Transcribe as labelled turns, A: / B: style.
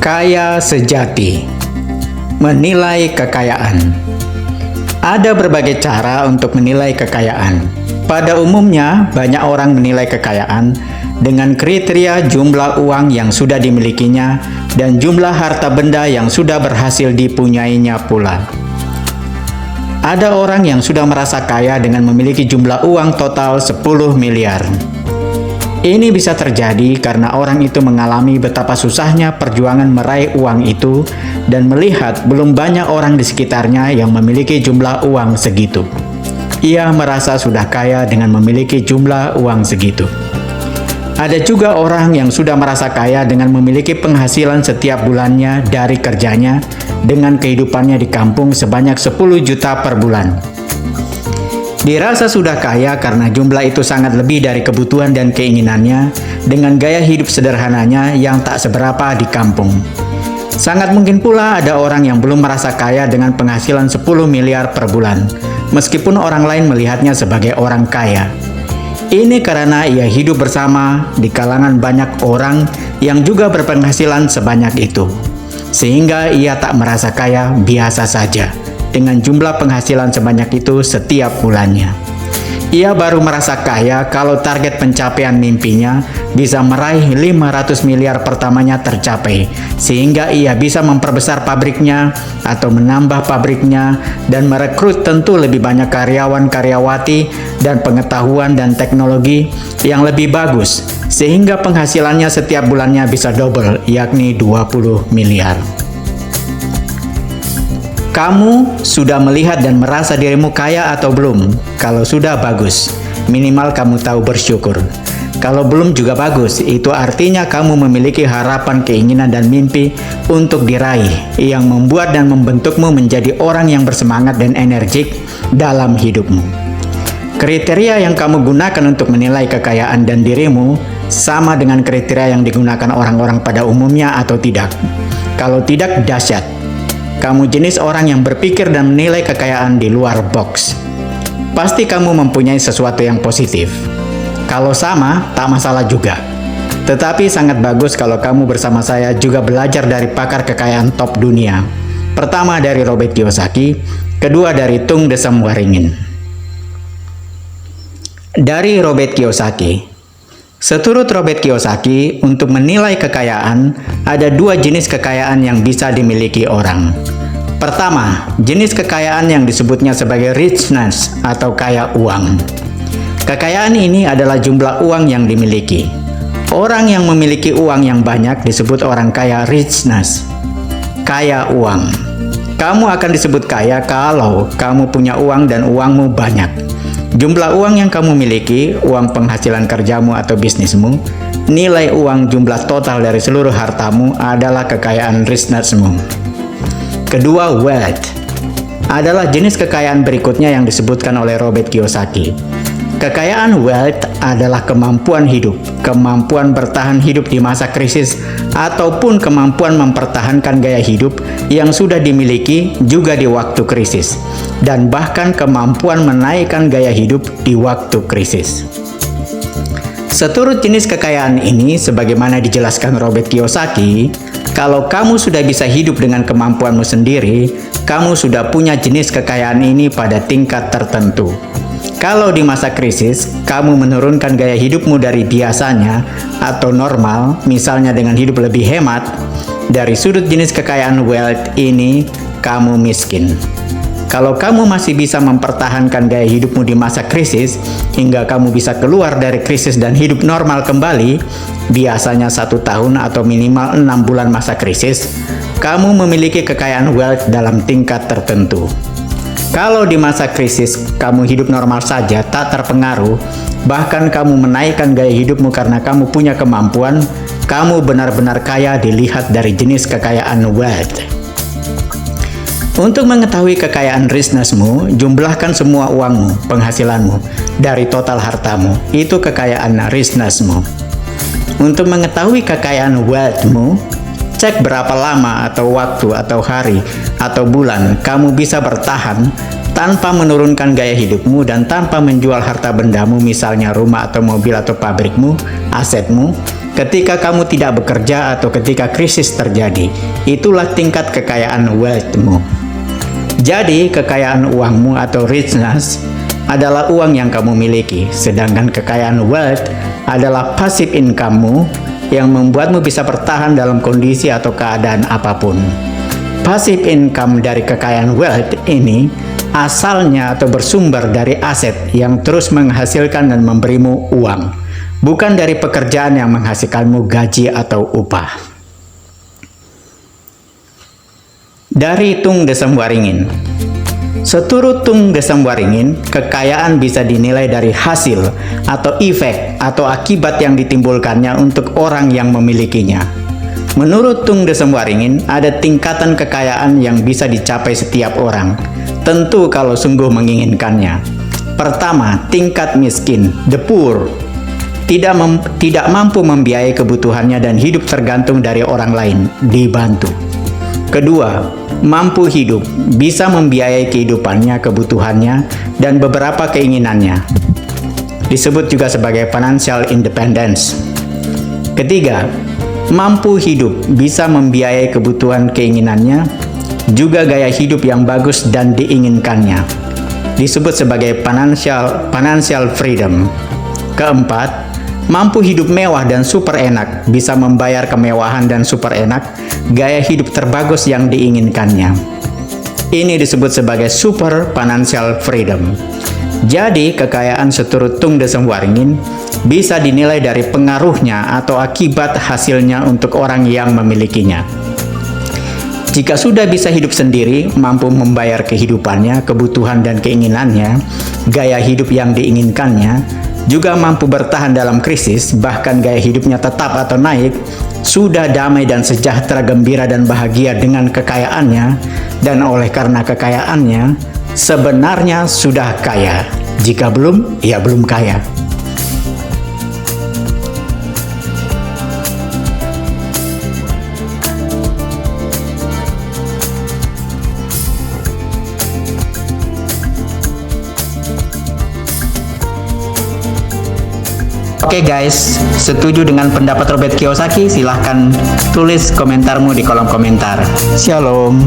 A: Kaya sejati. Menilai kekayaan. Ada berbagai cara untuk menilai kekayaan. Pada umumnya, banyak orang menilai kekayaan dengan kriteria jumlah uang yang sudah dimilikinya dan jumlah harta benda yang sudah berhasil dipunyainya pula. Ada orang yang sudah merasa kaya dengan memiliki jumlah uang total 10 miliar. Ini bisa terjadi karena orang itu mengalami betapa susahnya perjuangan meraih uang itu dan melihat belum banyak orang di sekitarnya yang memiliki jumlah uang segitu. Ia merasa sudah kaya dengan memiliki jumlah uang segitu. Ada juga orang yang sudah merasa kaya dengan memiliki penghasilan setiap bulannya dari kerjanya dengan kehidupannya di kampung sebanyak 10 juta per bulan. Dirasa sudah kaya karena jumlah itu sangat lebih dari kebutuhan dan keinginannya dengan gaya hidup sederhananya yang tak seberapa di kampung. Sangat mungkin pula ada orang yang belum merasa kaya dengan penghasilan 10 miliar per bulan, meskipun orang lain melihatnya sebagai orang kaya. Ini karena ia hidup bersama di kalangan banyak orang yang juga berpenghasilan sebanyak itu, sehingga ia tak merasa kaya, biasa saja dengan jumlah penghasilan sebanyak itu setiap bulannya. Ia baru merasa kaya kalau target pencapaian mimpinya bisa meraih 500 miliar pertamanya tercapai, sehingga ia bisa memperbesar pabriknya atau menambah pabriknya dan merekrut tentu lebih banyak karyawan-karyawati dan pengetahuan dan teknologi yang lebih bagus, sehingga penghasilannya setiap bulannya bisa double, yakni 20 miliar. Kamu sudah melihat dan merasa dirimu kaya atau belum? Kalau sudah, bagus. Minimal kamu tahu bersyukur. Kalau belum juga bagus, itu artinya kamu memiliki harapan, keinginan, dan mimpi untuk diraih yang membuat dan membentukmu menjadi orang yang bersemangat dan energik dalam hidupmu. Kriteria yang kamu gunakan untuk menilai kekayaan dan dirimu sama dengan kriteria yang digunakan orang-orang pada umumnya atau tidak? Kalau tidak, dahsyat. Kamu jenis orang yang berpikir dan menilai kekayaan di luar box. Pasti kamu mempunyai sesuatu yang positif. Kalau sama, tak masalah juga. Tetapi sangat bagus kalau kamu bersama saya juga belajar dari pakar kekayaan top dunia. Pertama dari Robert Kiyosaki, kedua dari Tung Desem Waringin. Dari Robert Kiyosaki. Seturut Robert Kiyosaki, untuk menilai kekayaan, ada dua jenis kekayaan yang bisa dimiliki orang. Pertama, jenis kekayaan yang disebutnya sebagai richness atau kaya uang. Kekayaan ini adalah jumlah uang yang dimiliki. Orang yang memiliki uang yang banyak disebut orang kaya richness, kaya uang. Kamu akan disebut kaya kalau kamu punya uang dan uangmu banyak. Jumlah uang yang kamu miliki, uang penghasilan kerjamu atau bisnismu, nilai uang jumlah total dari seluruh hartamu adalah kekayaan richness-mu. Kedua, wealth adalah jenis kekayaan berikutnya yang disebutkan oleh Robert Kiyosaki. Kekayaan wealth adalah kemampuan hidup, kemampuan bertahan hidup di masa krisis, ataupun kemampuan mempertahankan gaya hidup yang sudah dimiliki juga di waktu krisis, dan bahkan kemampuan menaikkan gaya hidup di waktu krisis. Seturut jenis kekayaan ini, sebagaimana dijelaskan Robert Kiyosaki, kalau kamu sudah bisa hidup dengan kemampuanmu sendiri, kamu sudah punya jenis kekayaan ini pada tingkat tertentu. Kalau di masa krisis, kamu menurunkan gaya hidupmu dari biasanya atau normal, misalnya dengan hidup lebih hemat, dari sudut jenis kekayaan wealth ini, kamu miskin. Kalau kamu masih bisa mempertahankan gaya hidupmu di masa krisis, hingga kamu bisa keluar dari krisis dan hidup normal kembali, biasanya 1 tahun atau minimal 6 bulan masa krisis, kamu memiliki kekayaan wealth dalam tingkat tertentu. Kalau di masa krisis, kamu hidup normal saja, tak terpengaruh, bahkan kamu menaikkan gaya hidupmu karena kamu punya kemampuan, kamu benar-benar kaya dilihat dari jenis kekayaan wealth. Untuk mengetahui kekayaan richness-mu, jumlahkan semua uangmu, penghasilanmu, dari total hartamu. Itu kekayaan richness-mu. Untuk mengetahui kekayaan wealth-mu, cek berapa lama atau waktu atau hari atau bulan kamu bisa bertahan tanpa menurunkan gaya hidupmu dan tanpa menjual harta bendamu, misalnya rumah atau mobil atau pabrikmu, asetmu, ketika kamu tidak bekerja atau ketika krisis terjadi. Itulah tingkat kekayaan wealth-mu. Jadi, kekayaan uangmu atau richness adalah uang yang kamu miliki, sedangkan kekayaan wealth adalah passive income-mu yang membuatmu bisa bertahan dalam kondisi atau keadaan apapun. Passive income dari kekayaan wealth ini asalnya atau bersumber dari aset yang terus menghasilkan dan memberimu uang, bukan dari pekerjaan yang menghasilkanmu gaji atau upah. Dari Tung Desem Waringin. Seturut Tung Desem Waringin, kekayaan bisa dinilai dari hasil atau efek atau akibat yang ditimbulkannya untuk orang yang memilikinya. Menurut Tung Desem Waringin, ada tingkatan kekayaan yang bisa dicapai setiap orang, tentu kalau sungguh menginginkannya. Pertama, tingkat miskin, the poor. Tidak mampu membiayai kebutuhannya dan hidup tergantung dari orang lain, dibantu. Kedua, mampu hidup, bisa membiayai kehidupannya, kebutuhannya, dan beberapa keinginannya. Disebut juga sebagai financial independence. Ketiga, mampu hidup, bisa membiayai kebutuhan keinginannya, juga gaya hidup yang bagus dan diinginkannya. Disebut sebagai financial freedom. Keempat, mampu hidup mewah dan super enak, bisa membayar kemewahan dan super enak, gaya hidup terbagus yang diinginkannya. Ini disebut sebagai super financial freedom. Jadi, kekayaan seturut Tung Desem Waringin bisa dinilai dari pengaruhnya atau akibat hasilnya untuk orang yang memilikinya. Jika sudah bisa hidup sendiri, mampu membayar kehidupannya, kebutuhan dan keinginannya, gaya hidup yang diinginkannya, juga mampu bertahan dalam krisis, bahkan gaya hidupnya tetap atau naik, sudah damai dan sejahtera, gembira dan bahagia dengan kekayaannya, dan oleh karena kekayaannya, sebenarnya sudah kaya. Jika belum, ya belum kaya. Oke guys, setuju dengan pendapat Robert Kiyosaki? Silahkan tulis komentarmu di kolom komentar. Shalom.